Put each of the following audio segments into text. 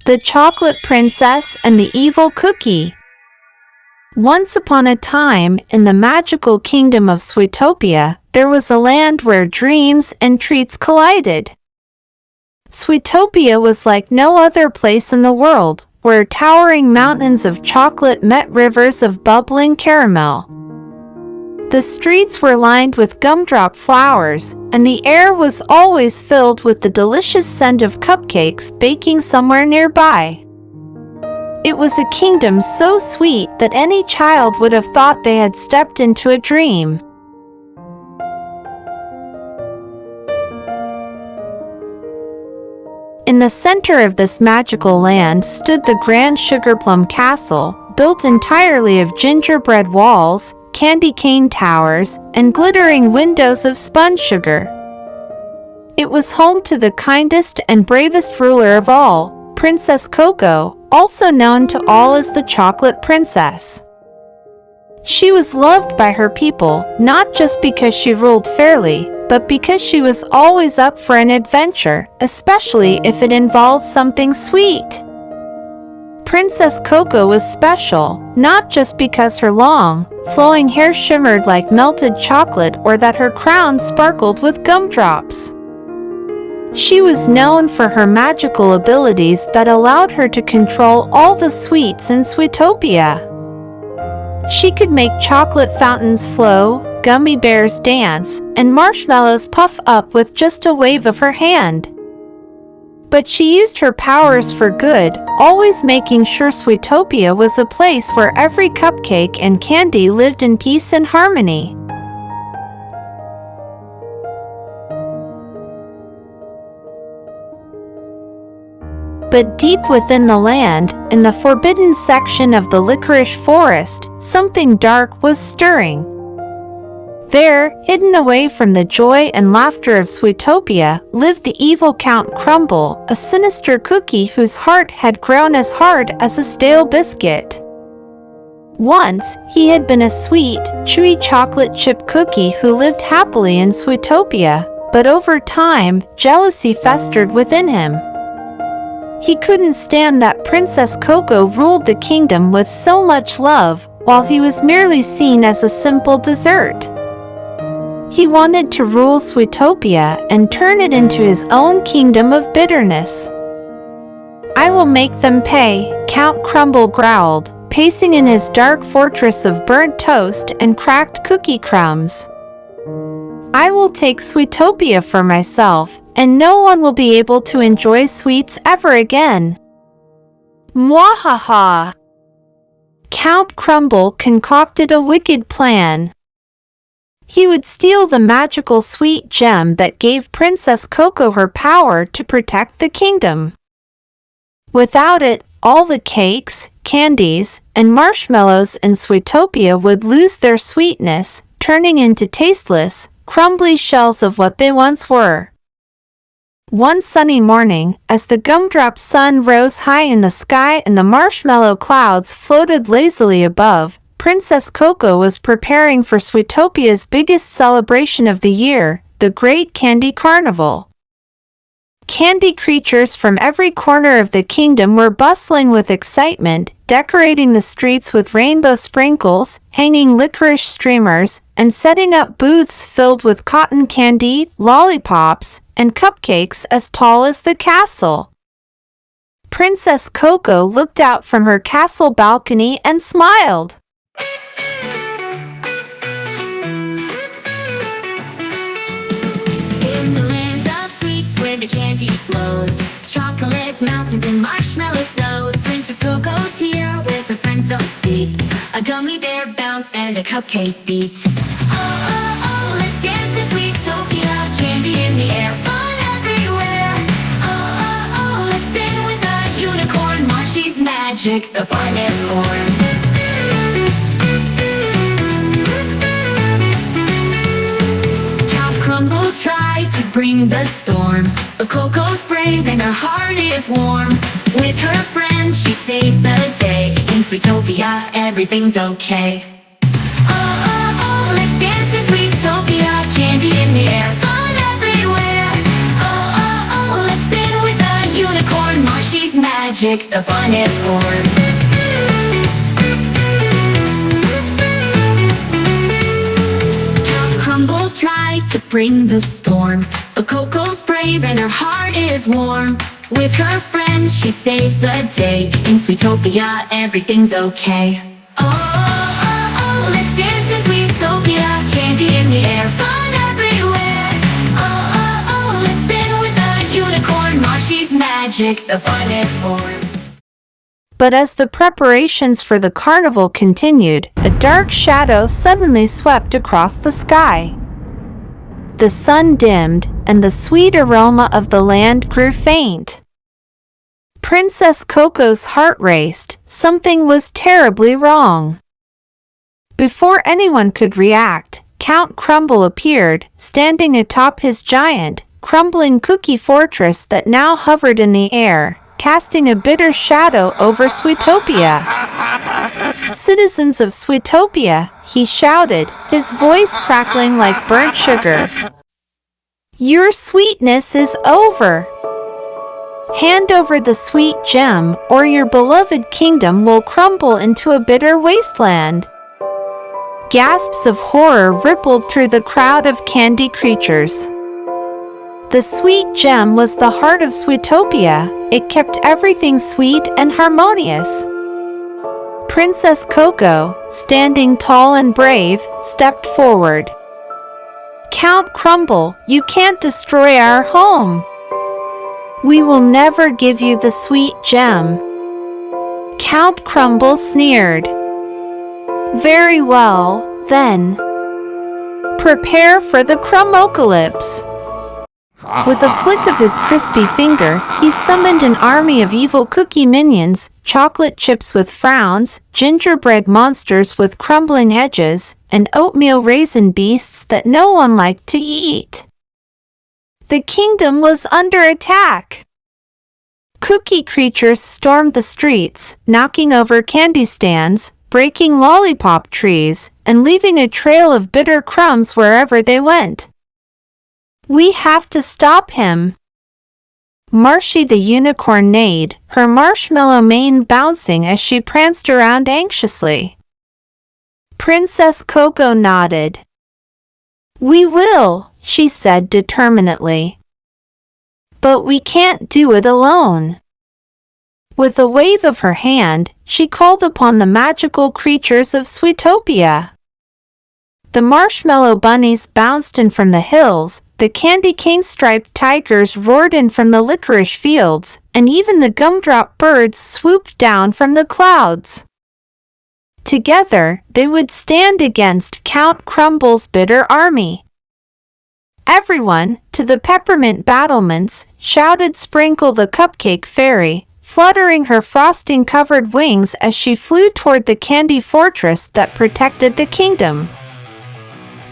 The Chocolate Princess and the Evil Cookie. Once upon a time, in the magical kingdom of Sweetopia, there was a land where dreams and treats collided. Sweetopia was like no other place in the world, where towering mountains of chocolate met rivers of bubbling caramel. The streets were lined with gumdrop flowers, and the air was always filled with the delicious scent of cupcakes baking somewhere nearby. It was a kingdom so sweet that any child would have thought they had stepped into a dream. In the center of this magical land stood the Grand Sugarplum Castle, built entirely of gingerbread walls, candy cane towers, and glittering windows of spun sugar. It was home to the kindest and bravest ruler of all, Princess Coco, also known to all as the Chocolate Princess. She was loved by her people, not just because she ruled fairly, but because she was always up for an adventure, especially if it involved something sweet. Princess Coco was special, not just because her long, flowing hair shimmered like melted chocolate or that her crown sparkled with gumdrops. She was known for her magical abilities that allowed her to control all the sweets in Sweetopia. She could make chocolate fountains flow, gummy bears dance, and marshmallows puff up with just a wave of her hand. But she used her powers for good, always making sure Sweetopia was a place where every cupcake and candy lived in peace and harmony. But deep within the land, in the forbidden section of the licorice forest, something dark was stirring. There, hidden away from the joy and laughter of Sweetopia, lived the evil Count Crumble, a sinister cookie whose heart had grown as hard as a stale biscuit. Once, he had been a sweet, chewy chocolate chip cookie who lived happily in Sweetopia, but over time, jealousy festered within him. He couldn't stand that Princess Coco ruled the kingdom with so much love, while he was merely seen as a simple dessert. He wanted to rule Sweetopia and turn it into his own kingdom of bitterness. "I will make them pay," Count Crumble growled, pacing in his dark fortress of burnt toast and cracked cookie crumbs. "I will take Sweetopia for myself, and no one will be able to enjoy sweets ever again." Mwahaha! Count Crumble concocted a wicked plan. He would steal the magical sweet gem that gave Princess Coco her power to protect the kingdom. Without it, all the cakes, candies, and marshmallows in Sweetopia would lose their sweetness, turning into tasteless, crumbly shells of what they once were. One sunny morning, as the gumdrop sun rose high in the sky and the marshmallow clouds floated lazily above, Princess Coco was preparing for Sweetopia's biggest celebration of the year, the Great Candy Carnival. Candy creatures from every corner of the kingdom were bustling with excitement, decorating the streets with rainbow sprinkles, hanging licorice streamers, and setting up booths filled with cotton candy, lollipops, and cupcakes as tall as the castle. Princess Coco looked out from her castle balcony and smiled. In the land of sweets where the candy flows, chocolate mountains and marshmallow snows, Princess Coco's here with her friends so sweet. A gummy bear bounce and a cupcake beat. Oh, oh, oh, let's dance in Sweetopia. Candy in the air, fun everywhere. Oh, oh, oh, let's spin with a unicorn. Marshy's magic, the finest form. Crumble tried to bring the storm, but Coco's brave and her heart is warm. With her friends she saves the day. In Sweetopia everything's okay. Oh, oh, oh, let's dance in Sweetopia. Candy in the air, fun everywhere. Oh, oh, oh, let's spin with a unicorn. Marshy's magic. magic, the fun is born. Count Crumble tried to bring the storm, but Coco's brave and her heart is warm. With her friends she saves the day. In Sweetopia everything's okay. Oh, oh, oh, oh, let's dance in Sweetopia. Candy in the air, fun everywhere. Oh, oh, oh, let's spin with a unicorn. Marshy's magic, the fun is born. But as the preparations for the carnival continued, a dark shadow suddenly swept across the sky. The sun dimmed, and the sweet aroma of the land grew faint. Princess Coco's heart raced. Something was terribly wrong. Before anyone could react, Count Crumble appeared, standing atop his giant, crumbling cookie fortress that now hovered in the air, casting a bitter shadow over Sweetopia. "Citizens of Sweetopia," he shouted, his voice crackling like burnt sugar. "Your sweetness is over. Hand over the sweet gem, or your beloved kingdom will crumble into a bitter wasteland." Gasps of horror rippled through the crowd of candy creatures. The sweet gem was the heart of Sweetopia. It kept everything sweet and harmonious. Princess Coco, standing tall and brave, stepped forward. "Count Crumble, you can't destroy our home. We will never give you the sweet gem." Count Crumble sneered. "Very well, then. Prepare for the Crumocalypse." With a flick of his crispy finger, he summoned an army of evil cookie minions, chocolate chips with frowns, gingerbread monsters with crumbling edges, and oatmeal raisin beasts that no one liked to eat. The kingdom was under attack. Cookie creatures stormed the streets, knocking over candy stands, breaking lollipop trees, and leaving a trail of bitter crumbs wherever they went. "We have to stop him." Marshy the unicorn neighed, her marshmallow mane bouncing as she pranced around anxiously. Princess Coco nodded. "We will," she said determinedly. "But we can't do it alone." With a wave of her hand, she called upon the magical creatures of Sweetopia. The marshmallow bunnies bounced in from the hills, the candy cane-striped tigers roared in from the licorice fields, and even the gumdrop birds swooped down from the clouds. Together, they would stand against Count Crumble's bitter army. Everyone, to the peppermint battlements, shouted Sprinkle the Cupcake Fairy, fluttering her frosting-covered wings as she flew toward the candy fortress that protected the kingdom.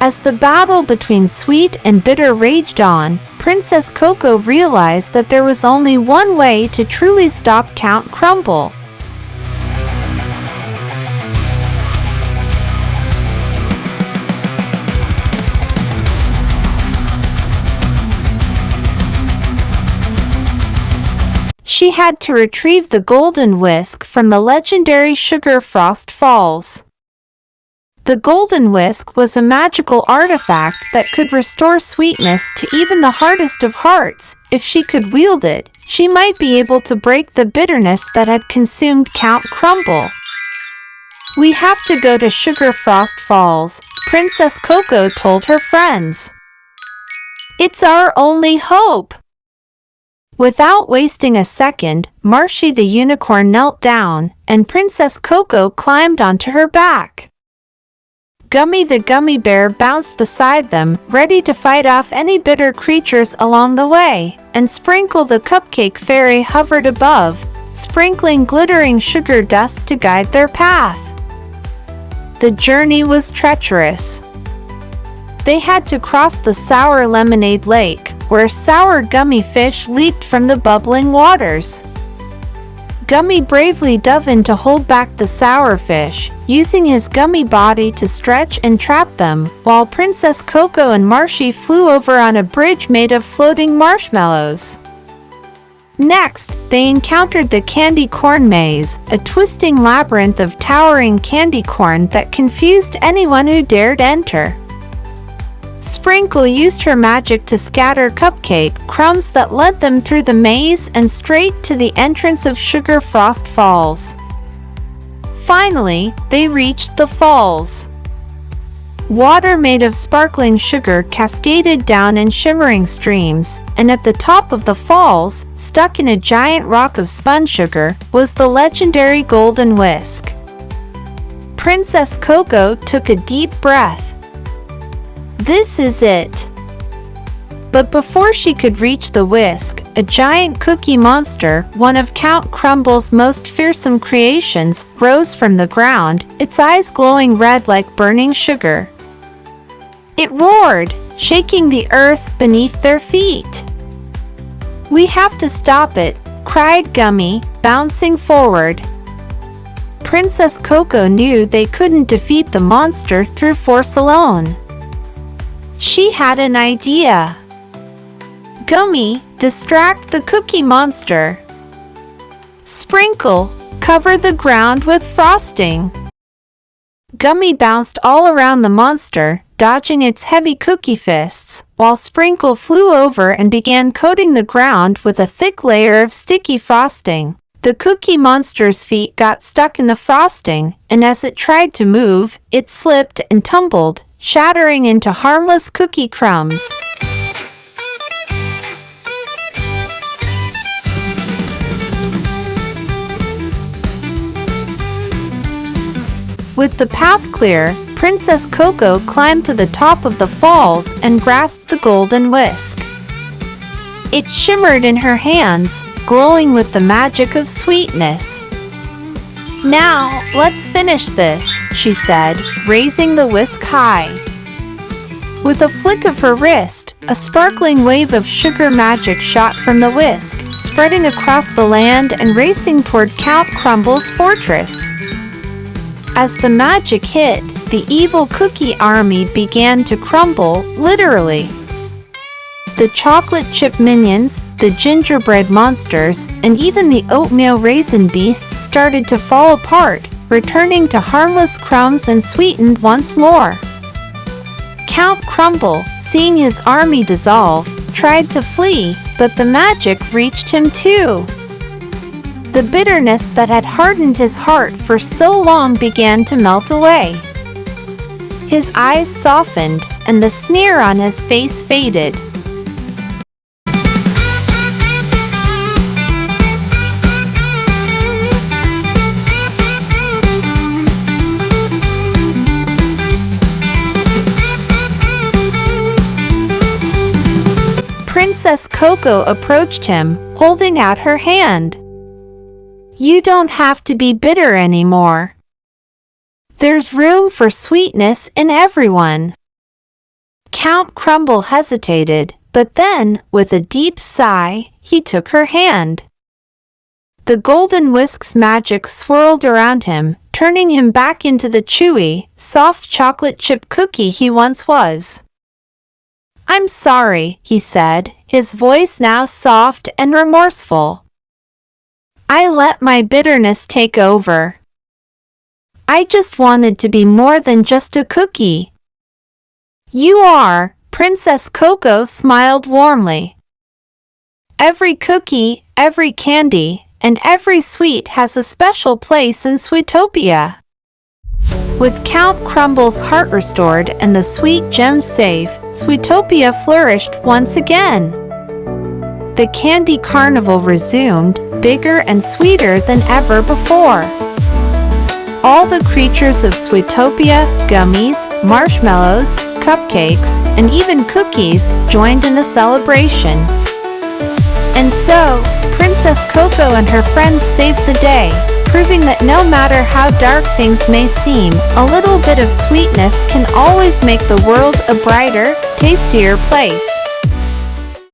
As the battle between sweet and bitter raged on, Princess Coco realized that there was only one way to truly stop Count Crumble. She had to retrieve the golden whisk from the legendary Sugar Frost Falls. The golden whisk was a magical artifact that could restore sweetness to even the hardest of hearts. If she could wield it, she might be able to break the bitterness that had consumed Count Crumble. "We have to go to Sugar Frost Falls," Princess Coco told her friends. "It's our only hope." Without wasting a second, Marshy the unicorn knelt down, and Princess Coco climbed onto her back. Gummy the gummy bear bounced beside them, ready to fight off any bitter creatures along the way, and Sprinkle the Cupcake Fairy hovered above, sprinkling glittering sugar dust to guide their path. The journey was treacherous. They had to cross the sour lemonade lake, where sour gummy fish leaped from the bubbling waters. Gummy bravely dove in to hold back the sour fish, using his gummy body to stretch and trap them, while Princess Coco and Marshy flew over on a bridge made of floating marshmallows. Next, they encountered the candy corn maze, a twisting labyrinth of towering candy corn that confused anyone who dared enter. Sprinkle used her magic to scatter cupcake crumbs that led them through the maze and straight to the entrance of Sugar Frost Falls. Finally, they reached the falls. Water made of sparkling sugar cascaded down in shimmering streams, and at the top of the falls, stuck in a giant rock of spun sugar, was the legendary golden whisk. Princess Coco took a deep breath. This is it. But before she could reach the whisk, a giant cookie monster, one of Count Crumble's most fearsome creations, rose from the ground, its eyes glowing red like burning sugar. It roared, shaking the earth beneath their feet. "We have to stop it," cried Gummy, bouncing forward. Princess Coco knew they couldn't defeat the monster through force alone. She had an idea. "Gummy, distract the cookie monster. Sprinkle, cover the ground with frosting." Gummy bounced all around the monster, dodging its heavy cookie fists, while Sprinkle flew over and began coating the ground with a thick layer of sticky frosting. The cookie monster's feet got stuck in the frosting, and as it tried to move, it slipped and tumbled, shattering into harmless cookie crumbs. With the path clear, Princess Coco climbed to the top of the falls and grasped the golden whisk. It shimmered in her hands, glowing with the magic of sweetness. "Now, let's finish this," she said, raising the whisk high. With a flick of her wrist, a sparkling wave of sugar magic shot from the whisk, spreading across the land and racing toward Count Crumble's fortress. As the magic hit, the evil cookie army began to crumble, literally. The chocolate chip minions, the gingerbread monsters, and even the oatmeal raisin beasts started to fall apart, returning to harmless crumbs and sweetened once more. Count Crumble, seeing his army dissolve, tried to flee, but the magic reached him too. The bitterness that had hardened his heart for so long began to melt away. His eyes softened, and the sneer on his face faded. Princess Coco approached him, holding out her hand. "You don't have to be bitter anymore. There's room for sweetness in everyone." Count Crumble hesitated, but then, with a deep sigh, he took her hand. The golden whisk's magic swirled around him, turning him back into the chewy, soft chocolate chip cookie he once was. "I'm sorry," he said, his voice now soft and remorseful. "I let my bitterness take over. I just wanted to be more than just a cookie." "You are," Princess Coco smiled warmly. "Every cookie, every candy, and every sweet has a special place in Sweetopia." With Count Crumble's heart restored and the sweet gems safe, Sweetopia flourished once again. The candy carnival resumed, bigger and sweeter than ever before. All the creatures of Sweetopia, gummies, marshmallows, cupcakes, and even cookies joined in the celebration. And so, Princess Coco and her friends saved the day, proving that no matter how dark things may seem, a little bit of sweetness can always make the world a brighter, tastier place.